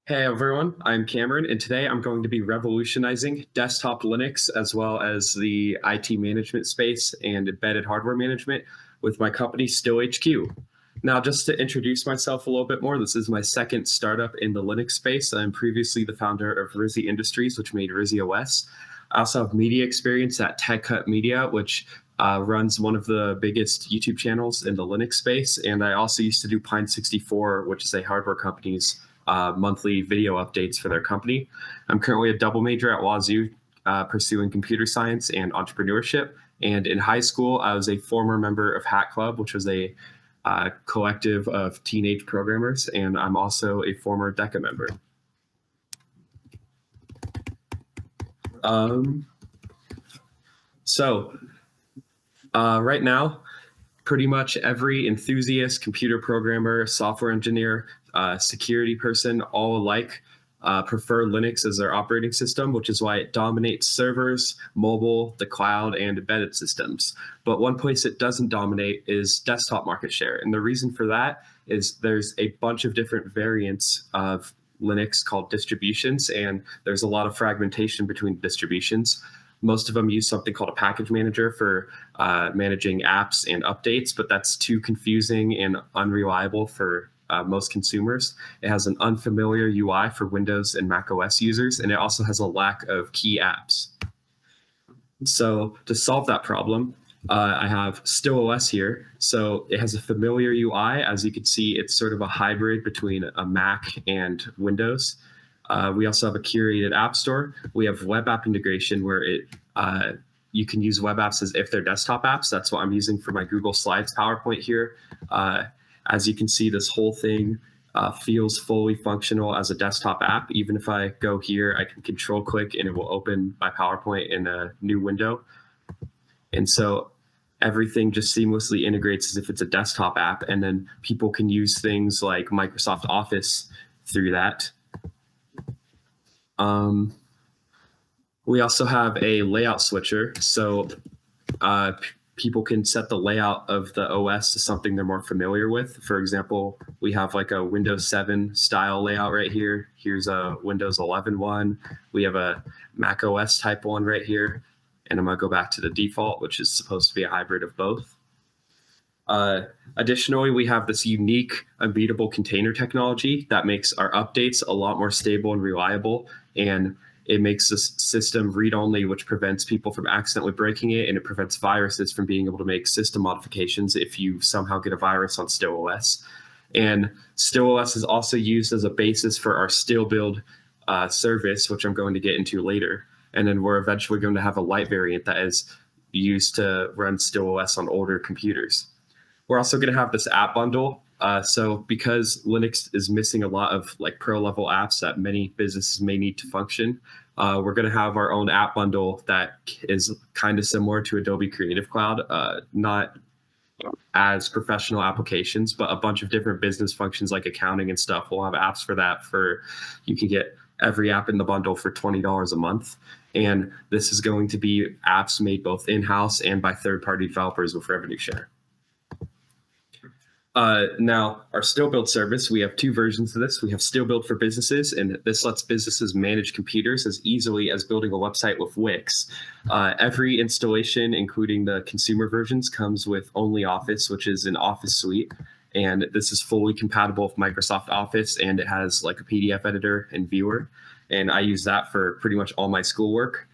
Hey everyone, I'm Cameron, and today I'm going to be revolutionizing desktop Linux as well as the IT management space and embedded hardware management with my company stillHQ. Now, just to introduce myself a little bit more, this is my second startup in the Linux space. I'm previously the founder of Rizzy Industries, which made Rizzy OS. I also have media experience at Tech Cut Media, which runs one of the biggest YouTube channels in the Linux space. And I also used to do Pine 64, which is a hardware company's monthly video updates for their company. I'm currently a double major at WSU, pursuing computer science and entrepreneurship. And in high school, I was a former member of Hack Club, which was a collective of teenage programmers, and I'm also a former DECA member. Um, so right now, pretty much every enthusiast, computer programmer, software engineer, security person, all alike, prefer Linux as their operating system, which is why it dominates servers, mobile, the cloud, and embedded systems. But one place it doesn't dominate is desktop market share. And the reason for that is there's a bunch of different variants of Linux called distributions, and there's a lot of fragmentation between distributions. Most of them use something called a package manager for managing apps and updates, but that's too confusing and unreliable for most consumers. It has an unfamiliar UI for Windows and Mac OS users, and it also has a lack of key apps. So to solve that problem, I have stillOS here. So it has a familiar UI. As you can see, it's sort of a hybrid between a Mac and Windows. We also have a curated app store. We have web app integration where you can use web apps as if they're desktop apps. That's what I'm using for my Google Slides PowerPoint here. As you can see, this whole thing feels fully functional as a desktop app. Even if I go here, I can control click and it will open my PowerPoint in a new window. And so everything just seamlessly integrates as if it's a desktop app. And then people can use things like Microsoft Office through that. We also have a layout switcher. So people can set the layout of the OS to something they're more familiar with. For example, we have like a Windows 7 style layout right here. Here's a Windows 11 one. We have a Mac OS type one right here. And I'm going to go back to the default, which is supposed to be a hybrid of both. Additionally, we have this unique unbeatable container technology that makes our updates a lot more stable and reliable. And it makes this system read-only, which prevents people from accidentally breaking it, and it prevents viruses from being able to make system modifications if you somehow get a virus on stillOS. And stillOS is also used as a basis for our still build service, which I'm going to get into later. And then we're eventually going to have a light variant that is used to run stillOS on older computers. We're also going to have this app bundle. So because Linux is missing a lot of like pro level apps that many businesses may need to function, we're going to have our own app bundle that is kind of similar to Adobe Creative Cloud, not as professional applications, but a bunch of different business functions like accounting and stuff. We'll have apps for that. You can get every app in the bundle for $20 a month. And this is going to be apps made both in-house and by third-party developers with revenue share. Now, our Still Build service, we have two versions of this. We have Still Build for businesses, and this lets businesses manage computers as easily as building a website with Wix. Every installation, including the consumer versions, comes with OnlyOffice, which is an Office suite. And this is fully compatible with Microsoft Office, and it has like a PDF editor and viewer. And I use that for pretty much all my schoolwork.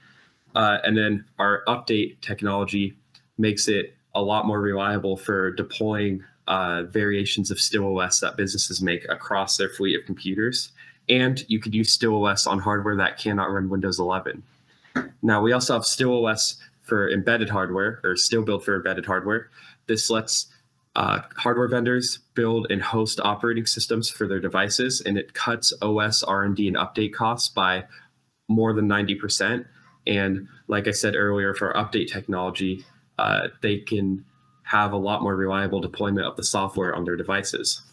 And then our update technology makes it a lot more reliable for deploying variations of stillOS that businesses make across their fleet of computers. And you could use stillOS on hardware that cannot run Windows 11. Now, we also have stillOS for embedded hardware, or still build for embedded hardware. This lets hardware vendors build and host operating systems for their devices, and it cuts OS R&D and update costs by more than 90%. And like I said earlier, for our update technology, they can have a lot more reliable deployment of the software on their devices.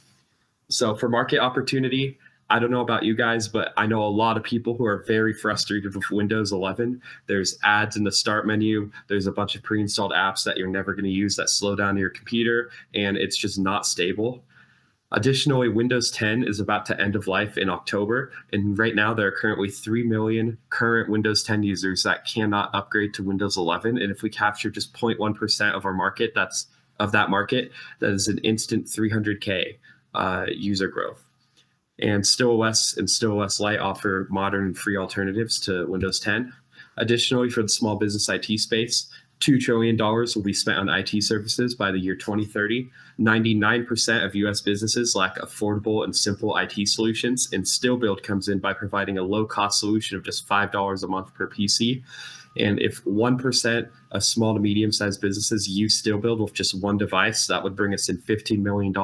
So for market opportunity, I don't know about you guys, but I know a lot of people who are very frustrated with Windows 11. There's ads in the start menu. There's a bunch of pre-installed apps that you're never going to use that slow down your computer, and it's just not stable. Additionally, Windows 10 is about to end of life in October, and right now there are currently 3 million current Windows 10 users that cannot upgrade to Windows 11. And if we capture just 0.1% of our market, that is an instant 300K user growth. And stillOS and stillOS Lite offer modern and free alternatives to Windows 10. Additionally, for the small business IT space, $2 trillion will be spent on IT services by the year 2030. 99% of US businesses lack affordable and simple IT solutions, and StillBuild comes in by providing a low-cost solution of just $5 a month per PC. And if 1% of small to medium-sized businesses use StillBuild with just one device, that would bring us in $15 million.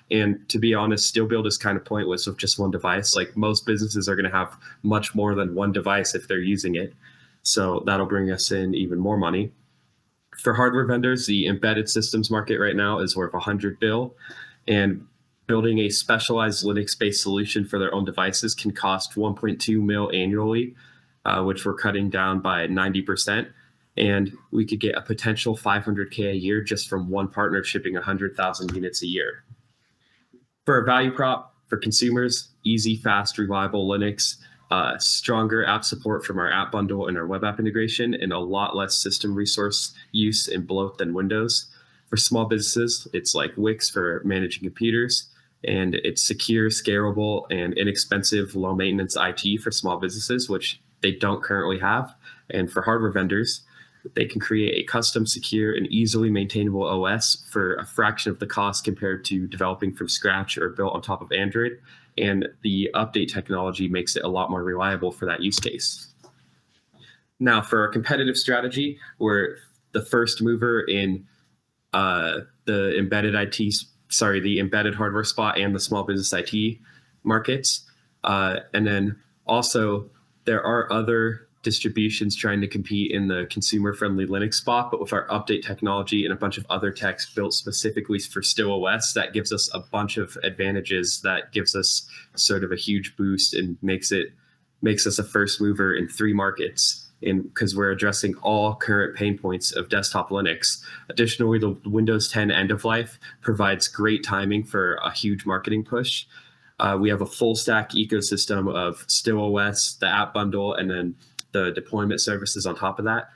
And to be honest, StillBuild is kind of pointless with just one device. Like, most businesses are going to have much more than one device if they're using it. So that'll bring us in even more money. For hardware vendors, the embedded systems market right now is worth $100 billion, and building a specialized Linux-based solution for their own devices can cost $1.2 million annually, which we're cutting down by 90%. And we could get a potential $500K a year just from one partner shipping 100,000 units a year. For a value prop for consumers, easy, fast, reliable Linux, stronger app support from our app bundle and our web app integration, and a lot less system resource use and bloat than Windows. For small businesses, it's like Wix for managing computers, and it's secure, scalable, and inexpensive, low maintenance IT for small businesses, which they don't currently have. And for hardware vendors, they can create a custom, secure, and easily maintainable OS for a fraction of the cost compared to developing from scratch or built on top of Android. And the update technology makes it a lot more reliable for that use case. Now, for our competitive strategy, we're the first mover in the embedded hardware spot and the small business IT markets. And then also there are other distributions trying to compete in the consumer-friendly Linux spot, but with our update technology and a bunch of other techs built specifically for StillOS, that gives us a bunch of advantages that gives us sort of a huge boost and makes us a first mover in 3 markets, because we're addressing all current pain points of desktop Linux. Additionally, the Windows 10 end of life provides great timing for a huge marketing push. We have a full stack ecosystem of StillOS, the app bundle, and then the deployment services on top of that.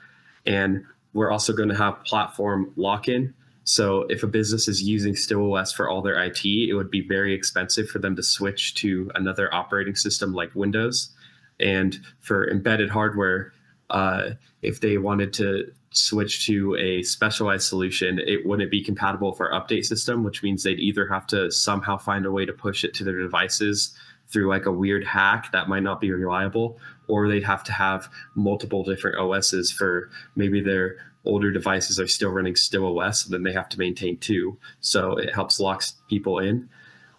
And we're also going to have platform lock-in. So if a business is using StillOS for all their IT, it would be very expensive for them to switch to another operating system like Windows. And for embedded hardware, if they wanted to switch to a specialized solution, it wouldn't be compatible with our update system, which means they'd either have to somehow find a way to push it to their devices through like a weird hack that might not be reliable, or they'd have to have multiple different OSs for maybe their older devices are still running StillOS, and then they have to maintain 2. So it helps lock people in.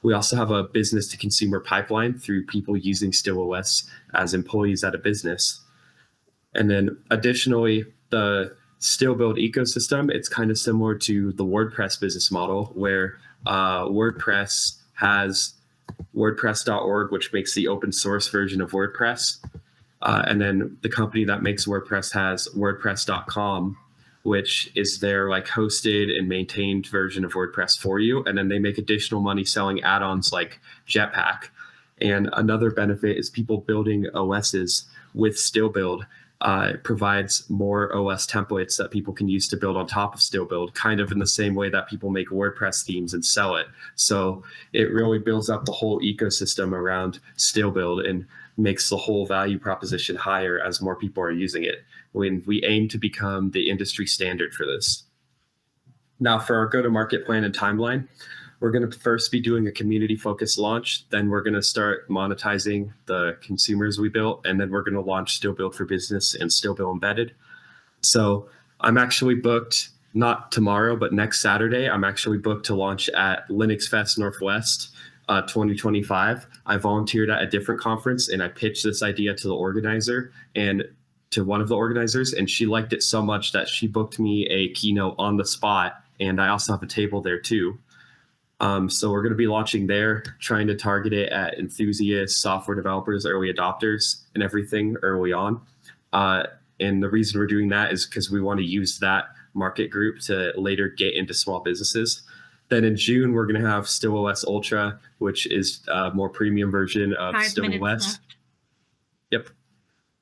We also have a business to consumer pipeline through people using StillOS as employees at a business. And then additionally, the StillBuild ecosystem, it's kind of similar to the WordPress business model, where WordPress has WordPress.org, which makes the open source version of WordPress. And then the company that makes WordPress has WordPress.com, which is their like hosted and maintained version of WordPress for you. And then they make additional money selling add-ons like Jetpack. And another benefit is people building OSs with StillBuild provides more OS templates that people can use to build on top of StillBuild, kind of in the same way that people make WordPress themes and sell it. So it really builds up the whole ecosystem around StillBuild and makes the whole value proposition higher as more people are using it. When we aim to become the industry standard for this. Now, for our go-to-market plan and timeline, we're going to first be doing a community-focused launch. Then we're going to start monetizing the consumers we built, and then we're going to launch StillBuild for Business and StillBuild Embedded. So I'm actually booked, not tomorrow, but next Saturday, I'm actually booked to launch at Linux Fest Northwest 2025. I volunteered at a different conference, and I pitched this idea to the organizer and to one of the organizers, and she liked it so much that she booked me a keynote on the spot, and I also have a table there too. So we're going to be launching there, trying to target it at enthusiasts, software developers, early adopters, and everything early on. And the reason we're doing that is because we want to use that market group to later get into small businesses. Then in June, we're going to have stillOS Ultra, which is a more premium version of 5 minutes stillOS. left. Yep.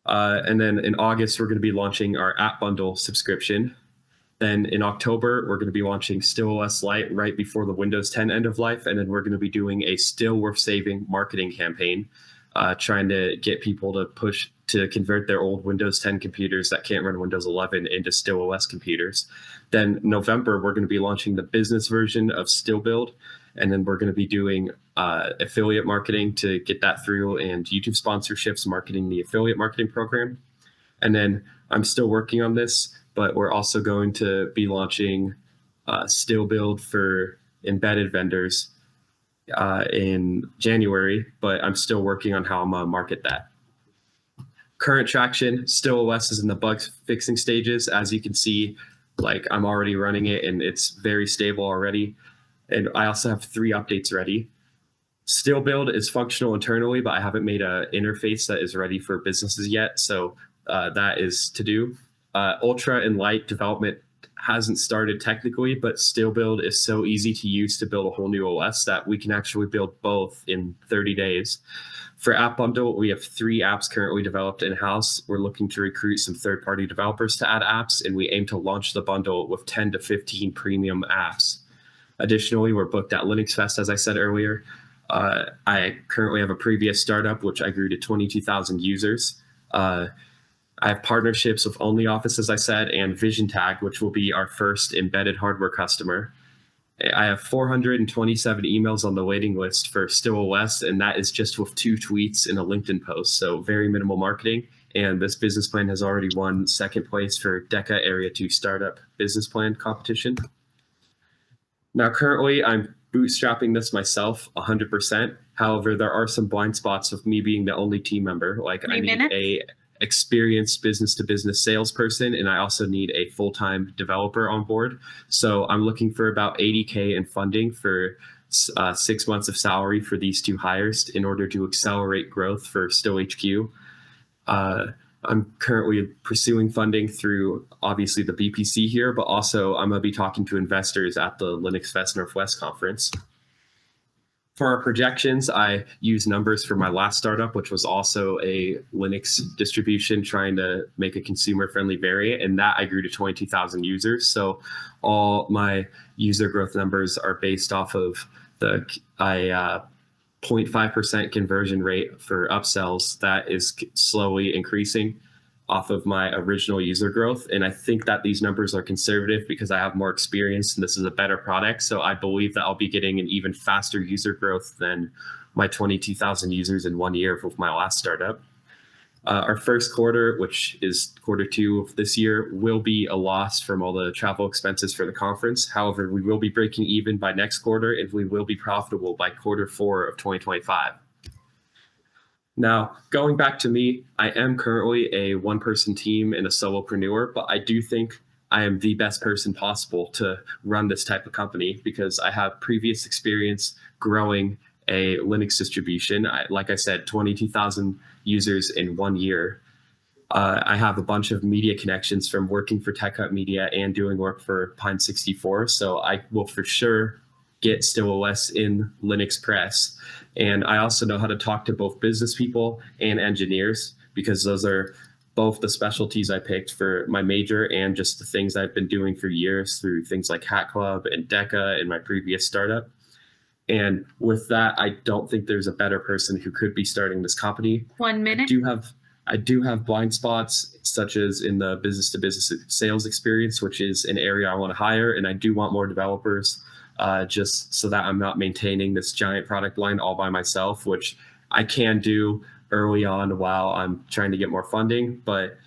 And then in August, we're going to be launching our app bundle subscription. Then in October, we're going to be launching stillOS Lite right before the Windows 10 end of life. And then we're going to be doing a still worth saving marketing campaign, trying to get people to push to convert their old Windows 10 computers that can't run Windows 11 into stillOS computers. Then November, we're going to be launching the business version of StillBuild. And then we're going to be doing affiliate marketing to get that through, and YouTube sponsorships marketing the affiliate marketing program. And then I'm still working on this, but we're also going to be launching StillBuild for embedded vendors in January, but I'm still working on how I'm going to market that. Current traction, stillOS is in the bug fixing stages. As you can see, like I'm already running it and it's very stable already. And I also have 3 updates ready. StillBuild is functional internally, but I haven't made an interface that is ready for businesses yet. So that is to do. Ultra and Lite development hasn't started technically, but StillBuild is so easy to use to build a whole new OS that we can actually build both in 30 days. For App Bundle, we have 3 apps currently developed in-house. We're looking to recruit some third-party developers to add apps, and we aim to launch the bundle with 10 to 15 premium apps. Additionally, we're booked at Linux Fest, as I said earlier. I currently have a previous startup, which I grew to 22,000 users. I have partnerships with OnlyOffice, as I said, and VisionTag, which will be our first embedded hardware customer. I have 427 emails on the waiting list for stillOS, and that is just with 2 tweets and a LinkedIn post, so very minimal marketing. And this business plan has already won 2nd place for DECA Area 2 Startup Business Plan competition. Now, currently, I'm bootstrapping this myself 100%. However, there are some blind spots of me being the only team member. Like, I need a experienced business-to-business salesperson, and I also need a full-time developer on board. So I'm looking for about $80K in funding for 6 months of salary for these 2 hires in order to accelerate growth for stillHQ. I'm currently pursuing funding through, obviously, the BPC here, but also I'm going to be talking to investors at the Linux Fest Northwest conference. For our projections, I use numbers from my last startup, which was also a Linux distribution trying to make a consumer-friendly variant, and that I grew to 22,000 users. So all my user growth numbers are based off of the 0.5% conversion rate for upsells that is slowly increasing off of my original user growth. And I think that these numbers are conservative because I have more experience and this is a better product. So I believe that I'll be getting an even faster user growth than my 22,000 users in 1 year with my last startup. Our first quarter, which is Q2 of this year, will be a loss from all the travel expenses for the conference. However, we will be breaking even by next quarter, and we will be profitable by Q4 of 2025. Now, going back to me, I am currently a 1-person team and a solopreneur, but I do think I am the best person possible to run this type of company because I have previous experience growing a Linux distribution. Like I said, 22,000 users in 1 year. I have a bunch of media connections from working for Tech Hut Media and doing work for Pine 64. So I will for sure get stillOS in Linux press. And I also know how to talk to both business people and engineers because those are both the specialties I picked for my major and just the things I've been doing for years through things like Hack Club and DECA in my previous startup. And with that, I don't think there's a better person who could be starting this company. 1 minute. I do have blind spots, such as in the business-to-business sales experience, which is an area I want to hire. And I do want more developers just so that I'm not maintaining this giant product line all by myself, which I can do early on while I'm trying to get more funding. But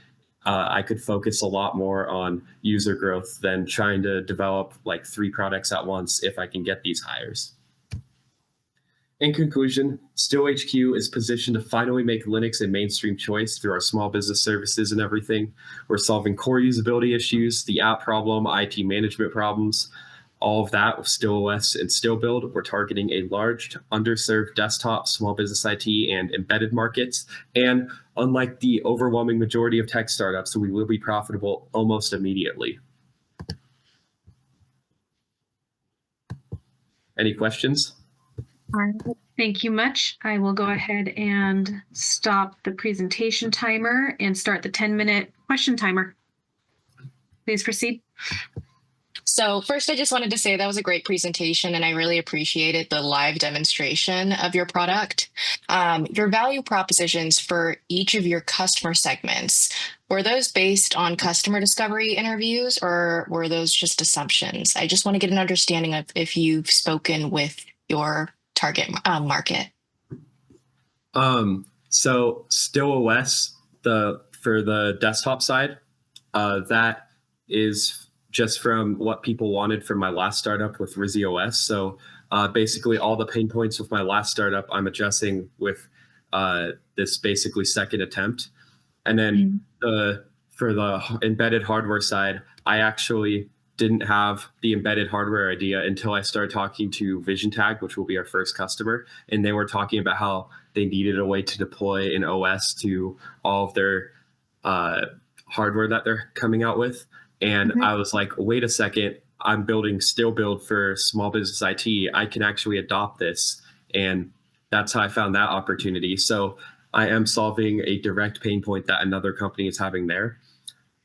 I could focus a lot more on user growth than trying to develop like 3 products at once if I can get these hires. In conclusion, stillHQ is positioned to finally make Linux a mainstream choice through our small business services and everything. We're solving core usability issues, the app problem, IT management problems, all of that with stillOS and StillBuild. We're targeting a large, underserved desktop, small business IT, and embedded markets. And unlike the overwhelming majority of tech startups, we will be profitable almost immediately. Any questions? All right. Thank you much. I will go ahead and stop the presentation timer and start the 10-minute question timer. Please proceed. So first, I just wanted to say that was a great presentation, and I really appreciated the live demonstration of your product. Your value propositions for each of your customer segments, were those based on customer discovery interviews, or were those just assumptions? I just want to get an understanding of if you've spoken with your target market. So stillOS, for the desktop side, that is just from what people wanted from my last startup with RizzyOS. So basically all the pain points with my last startup, I'm addressing with this basically second attempt. And then for the embedded hardware side, I actually didn't have the embedded hardware idea until I started talking to VisionTag, which will be our first customer. And they were talking about how they needed a way to deploy an OS to all of their hardware that they're coming out with. And I was like, wait a second, I'm building still build for small business IT. I can actually adopt this. And that's how I found that opportunity. So I am solving a direct pain point that another company is having there.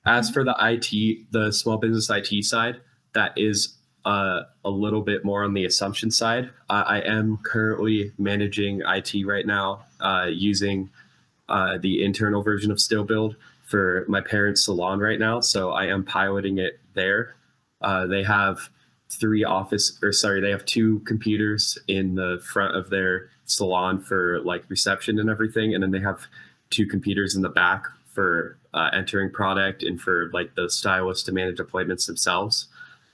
As for the IT, the small business IT side, that is a little bit more on the assumption side. I am currently managing IT right now using the internal version of Still Build for my parents' salon right now. So I am piloting it there. They have they have 2 computers in the front of their salon for like reception and everything. And then they have 2 computers in the back for entering product and for like the stylists to manage appointments themselves.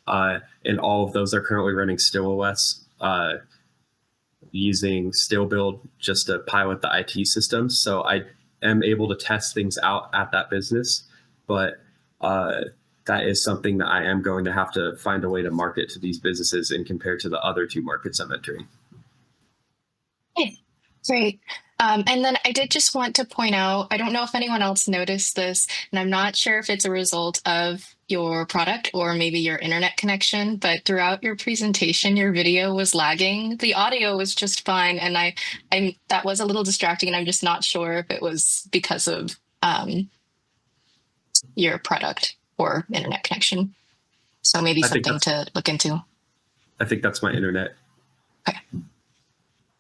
And all of those are currently running stillOS using Still Build just to pilot the IT systems. So I am able to test things out at that business, but that is something that I am going to have to find a way to market to these businesses and compared to the other 2 markets I'm entering. Okay, great. And then I did just want to point out, I don't know if anyone else noticed this, and I'm not sure if it's a result of your product or maybe your internet connection, but throughout your presentation, your video was lagging. The audio was just fine, and I that was a little distracting, and I'm just not sure if it was because of your product or internet connection. So maybe something to look into. I think that's my internet. Okay.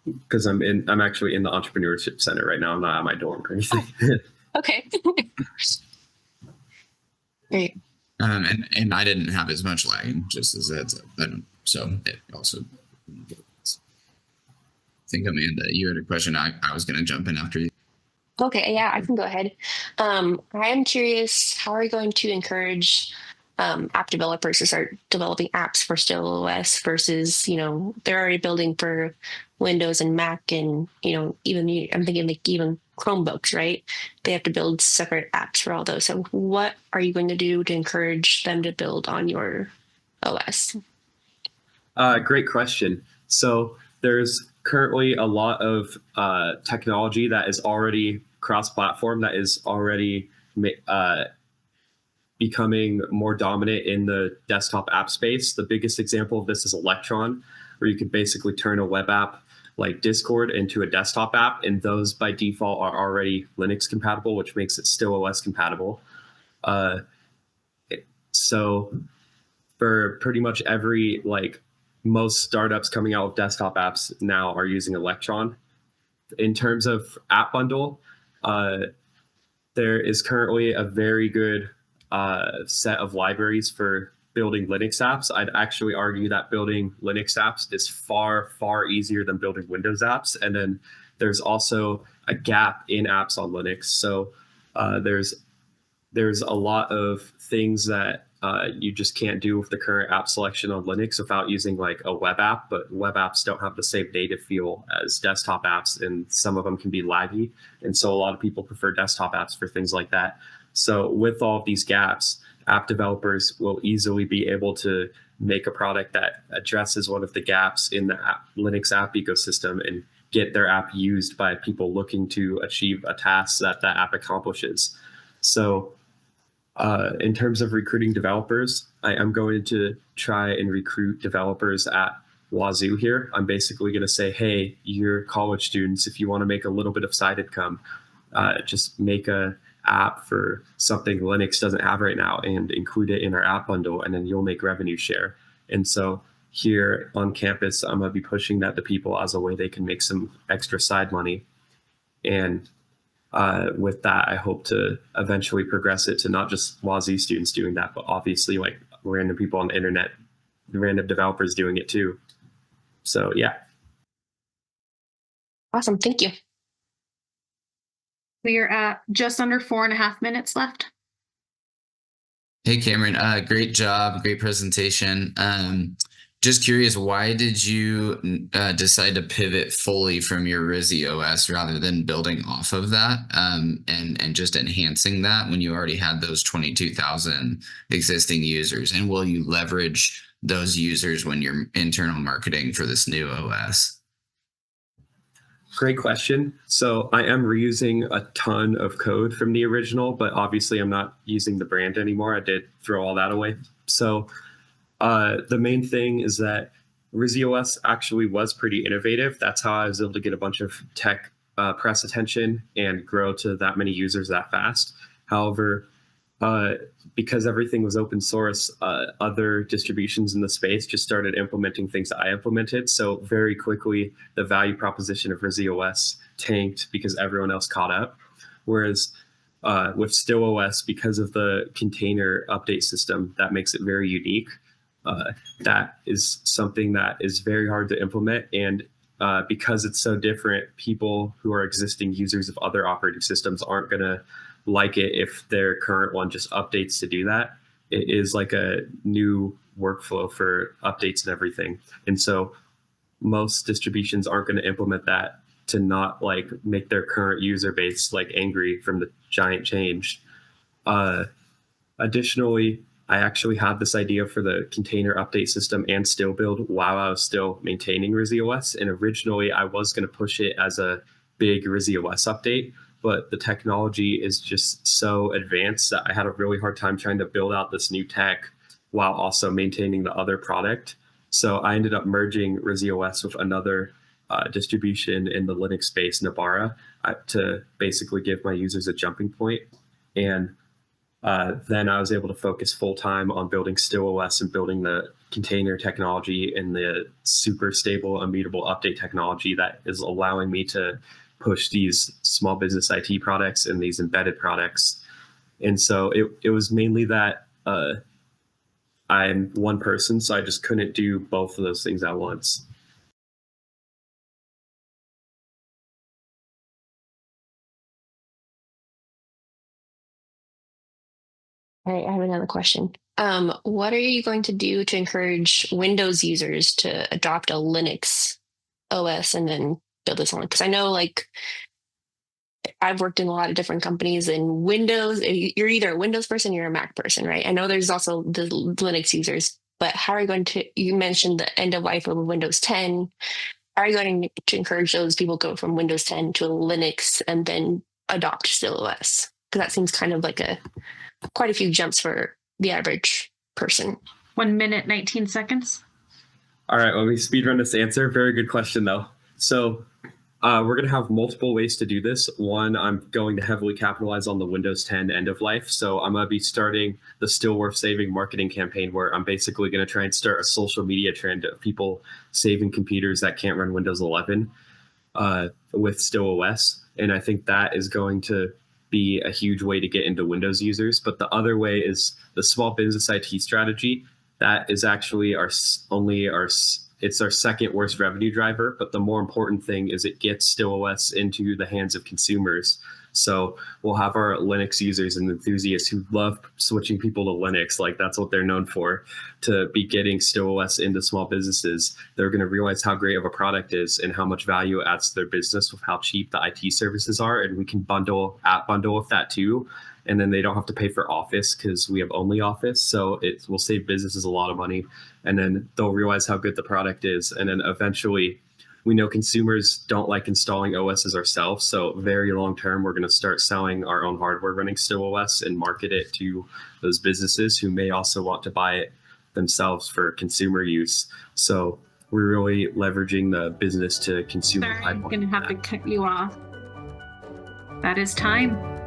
Because I'm actually in the entrepreneurship center right now. I'm not at my dorm or anything. Oh, okay. Great. And I didn't have as much lagging, just as that's so it also. I think Amanda, you had a question. I was going to jump in after you. Okay, yeah, I can go ahead. I am curious, how are you going to encourage app developers to start developing apps for stillOS versus, they're already building for Windows and Mac and, even I'm thinking like even Chromebooks, right? They have to build separate apps for all those. So what are you going to do to encourage them to build on your OS? Great question. So there's currently a lot of technology that is already cross-platform, that is already becoming more dominant in the desktop app space. The biggest example of this is Electron, where you could basically turn a web app like Discord into a desktop app, and those by default are already Linux compatible, which makes it stillOS compatible. So for pretty much every, most startups coming out with desktop apps now are using Electron. In terms of app bundle, there is currently a very good set of libraries for building Linux apps. I'd actually argue that building Linux apps is far, far easier than building Windows apps. And then there's also a gap in apps on Linux. So there's a lot of things that you just can't do with the current app selection on Linux without using like a web app, but web apps don't have the same native feel as desktop apps, and some of them can be laggy. And so a lot of people prefer desktop apps for things like that. So with all of these gaps, app developers will easily be able to make a product that addresses one of the gaps in the Linux app ecosystem and get their app used by people looking to achieve a task that that app accomplishes. So in terms of recruiting developers, I am going to try and recruit developers at Wazoo here. I'm basically going to say, hey, you're college students, if you want to make a little bit of side income, just make a app for something Linux doesn't have right now and include it in our app bundle, and then you'll make revenue share. And so here on campus, I'm going to be pushing that to people as a way they can make some extra side money. And with that, I hope to eventually progress it to not just Wazoo students doing that, but obviously like random people on the internet, random developers doing it too. So yeah. Awesome. Thank you. We are at just under 4.5 minutes left. Hey, Cameron, great job. Great presentation. Just curious, why did you decide to pivot fully from your Rizzy OS rather than building off of that and just enhancing that when you already had those 22,000 existing users? And will you leverage those users when you're internal marketing for this new OS? Great question. So I am reusing a ton of code from the original, but obviously I'm not using the brand anymore. I did throw all that away. So the main thing is that Rizzy OS actually was pretty innovative. That's how I was able to get a bunch of tech press attention and grow to that many users that fast. However, because everything was open source, other distributions in the space just started implementing things that I implemented. So very quickly, the value proposition of Rizzy OS tanked because everyone else caught up. Whereas with stillOS, because of the container update system, that makes it very unique. That is something that is very hard to implement. And because it's so different, people who are existing users of other operating systems aren't going to like it if their current one just updates to do that. It is like a new workflow for updates and everything. And so most distributions aren't going to implement that to not like make their current user base like angry from the giant change. Additionally, I actually had this idea for the container update system and still build while I was still maintaining Rizzy OS. And originally I was going to push it as a big Rizzy OS update, but the technology is just so advanced that I had a really hard time trying to build out this new tech while also maintaining the other product. So I ended up merging Rizzy OS with another distribution in the Linux space, Nabara, to basically give my users a jumping point. And then I was able to focus full time on building stillOS and building the container technology and the super stable, immutable update technology that is allowing me to push these small business IT products and these embedded products. And so it was mainly that I'm one person, so I just couldn't do both of those things at once. All right, I have another question. What are you going to do to encourage Windows users to adopt a Linux OS and then build this on? Because I know, like, I've worked in a lot of different companies, and Windows, you're either a Windows person or you're a Mac person, right? I know there's also the Linux users, but how are you going to, you mentioned the end of life of Windows 10. How are you going to encourage those people go from Windows 10 to a Linux and then adopt stillOS? Because that seems kind of like quite a few jumps for the average person. 1 minute, 19 seconds. All right, let me speedrun this answer. Very good question, though. So we're going to have multiple ways to do this. One, I'm going to heavily capitalize on the Windows 10 end of life. So I'm going to be starting the Still Worth Saving marketing campaign, where I'm basically going to try and start a social media trend of people saving computers that can't run Windows 11 with stillOS. And I think that is going to be a huge way to get into Windows users. But the other way is the small business IT strategy. That is actually it's our second worst revenue driver. But the more important thing is it gets stillOS into the hands of consumers. So we'll have our Linux users and enthusiasts who love switching people to Linux, like that's what they're known for, to be getting stillOS into small businesses. They're going to realize how great of a product is and how much value it adds to their business with how cheap the IT services are. And we can app bundle with that too. And then they don't have to pay for Office because we have only Office. So it will save businesses a lot of money. And then they'll realize how good the product is. And then eventually, we know consumers don't like installing OSs ourselves. So very long term, we're going to start selling our own hardware running stillOS and market it to those businesses who may also want to buy it themselves for consumer use. So we're really leveraging the business to consumer Sorry, I'm pipeline. going to have to cut you off. That is time.